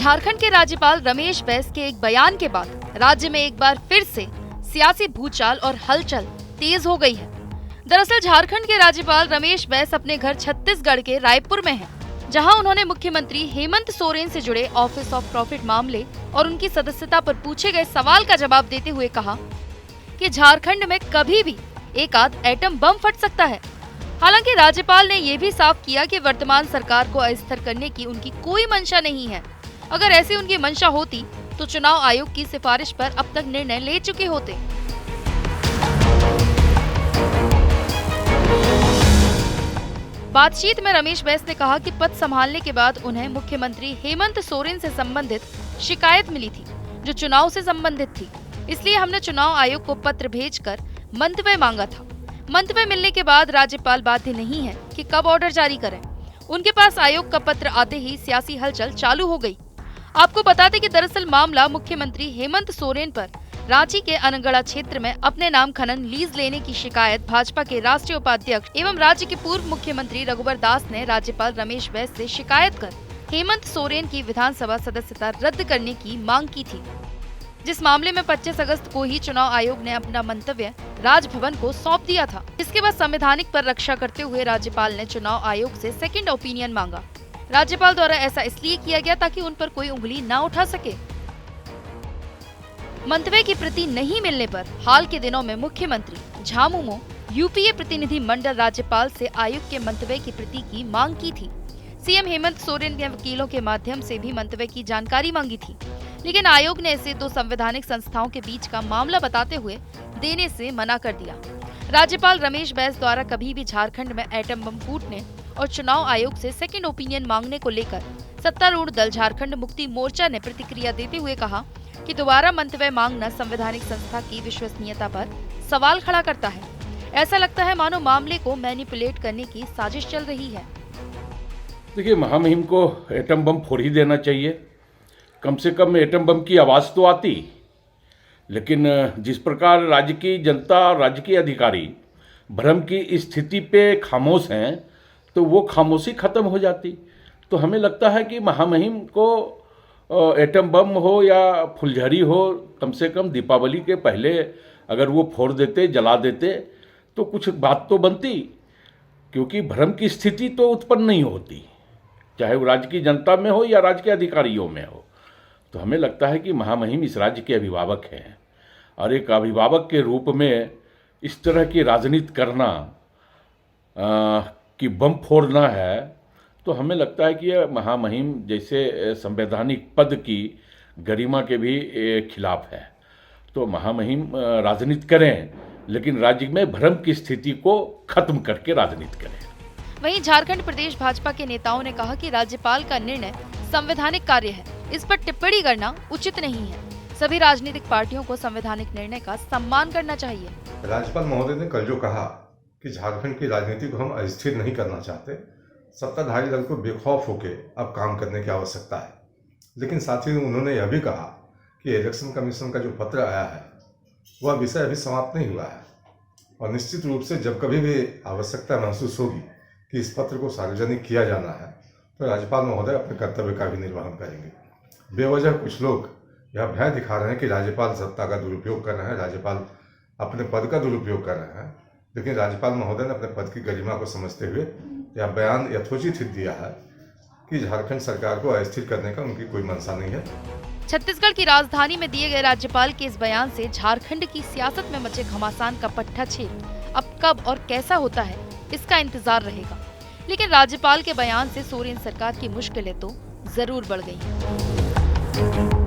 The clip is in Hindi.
झारखंड के राज्यपाल रमेश बैस के एक बयान के बाद राज्य में एक बार फिर से सियासी भूचाल और हलचल तेज हो गई है। दरअसल झारखंड के राज्यपाल रमेश बैस अपने घर छत्तीसगढ़ के रायपुर में हैं, जहां उन्होंने मुख्यमंत्री हेमंत सोरेन से जुड़े ऑफिस ऑफ प्रॉफिट मामले और उनकी सदस्यता पर पूछे गए सवाल का जवाब देते हुए कहा कि झारखंड में कभी भी एक आध एटम बम फट सकता है। हालांकि राज्यपाल ने ये भी साफ किया कि वर्तमान सरकार को अस्थिर करने की उनकी कोई मंशा नहीं है। अगर ऐसी उनकी मंशा होती तो चुनाव आयोग की सिफारिश पर अब तक निर्णय ले चुके होते। बातचीत में रमेश बैस ने कहा कि पद संभालने के बाद उन्हें मुख्यमंत्री हेमंत सोरेन से संबंधित शिकायत मिली थी, जो चुनाव से संबंधित थी। इसलिए हमने चुनाव आयोग को पत्र भेजकर मंतव्य मांगा था। मंतव्य मिलने के बाद राज्यपाल बाध्य नहीं है कि कब ऑर्डर जारी करें। उनके पास आयोग का पत्र आते ही सियासी हलचल चालू हो गई। आपको बता दें कि दरअसल मामला मुख्यमंत्री हेमंत सोरेन पर रांची के अनगढ़ा क्षेत्र में अपने नाम खनन लीज लेने की शिकायत भाजपा के राष्ट्रीय उपाध्यक्ष एवं राज्य के पूर्व मुख्यमंत्री रघुवर दास ने राज्यपाल रमेश बैस से शिकायत कर हेमंत सोरेन की विधानसभा सदस्यता रद्द करने की मांग की थी, जिस मामले में 25 अगस्त को ही चुनाव आयोग ने अपना मंतव्य राजभवन को सौंप दिया था। इसके बाद संवैधानिक पर रक्षा करते हुए राज्यपाल ने चुनाव आयोग से सेकंड ओपिनियन मांगा। राज्यपाल द्वारा ऐसा इसलिए किया गया ताकि उन पर कोई उंगली न उठा सके। मंतव्य की प्रति नहीं मिलने पर हाल के दिनों में मुख्यमंत्री झामुमो यूपीए प्रतिनिधि मंडल राज्यपाल से आयोग के मंतव्य की प्रति की मांग की थी। सीएम हेमंत सोरेन ने वकीलों के माध्यम से भी मंतव्य की जानकारी मांगी थी, लेकिन आयोग ने इसे दो संवैधानिक संस्थाओं के बीच का मामला बताते हुए देने से मना कर दिया। राज्यपाल रमेश बैस द्वारा कभी भी झारखंड में एटम बम फूटने और चुनाव आयोग से सेकंड ओपिनियन मांगने को लेकर सत्तारूढ़ दल झारखंड मुक्ति मोर्चा ने प्रतिक्रिया देते हुए कहा कि दोबारा मंतव्य मांगना संवैधानिक संस्था की विश्वसनीयता पर सवाल खड़ा करता है। ऐसा लगता है मानो मामले को मैनिपुलेट करने की साजिश चल रही है। देखिए, महामहिम को एटम बम फोड़ ही देना चाहिए। कम से कम एटम बम की आवाज़ तो आती, लेकिन जिस प्रकार राज्य की जनता और राज्य के अधिकारी भ्रम की स्थिति पे खामोश हैं, तो वो खामोशी खत्म हो जाती। तो हमें लगता है कि महामहिम को एटम बम हो या फुलझड़ी हो, कम से कम दीपावली के पहले अगर वो फोड़ देते, जला देते, तो कुछ बात तो बनती, क्योंकि भ्रम की स्थिति तो उत्पन्न नहीं होती, चाहे वो राज्य की जनता में हो या राज्य के अधिकारियों में हो। तो हमें लगता है कि महामहिम इस राज्य के अभिभावक हैं, और एक अभिभावक के रूप में इस तरह की राजनीति करना कि बम फोड़ना है, तो हमें लगता है कि यह महामहिम जैसे संवैधानिक पद की गरिमा के भी खिलाफ है। तो महामहिम राजनीति करें, लेकिन राज्य में भ्रम की स्थिति को खत्म करके राजनीति करें। वहीं झारखंड प्रदेश भाजपा के नेताओं ने कहा कि राज्यपाल का निर्णय संवैधानिक कार्य है, इस पर टिप्पणी करना उचित नहीं है। सभी राजनीतिक पार्टियों को संवैधानिक निर्णय का सम्मान करना चाहिए। राज्यपाल महोदय ने कल जो कहा कि झारखंड की राजनीति को हम अस्थिर नहीं करना चाहते, सत्ताधारी दल को बेखौफ होकर अब काम करने की आवश्यकता है। लेकिन साथ ही उन्होंने यह भी कहा कि इलेक्शन कमीशन का जो पत्र आया है वह विषय अभी समाप्त नहीं हुआ है, और निश्चित रूप से जब कभी भी आवश्यकता महसूस होगी कि इस पत्र को सार्वजनिक किया जाना है, तो राज्यपाल महोदय अपने कर्तव्य का भी निर्वहन करेंगे। बेवजह कुछ लोग यह भय दिखा रहे हैं कि राज्यपाल सत्ता का दुरुपयोग कर रहे हैं, राज्यपाल अपने पद का दुरुपयोग कर रहे हैं, लेकिन राज्यपाल महोदय ने अपने पद की गरिमा को समझते हुए यह बयान यथोचित दिया है कि झारखंड सरकार को अस्थिर करने का उनकी कोई मंशा नहीं है। छत्तीसगढ़ की राजधानी में दिए गए राज्यपाल के इस बयान से झारखंड की सियासत में मचे घमासान का पट्टा छेद अब कब और कैसा होता है, इसका इंतजार रहेगा। लेकिन राज्यपाल के बयान से सोरेन सरकार की मुश्किलें तो जरूर बढ़ गई हैं।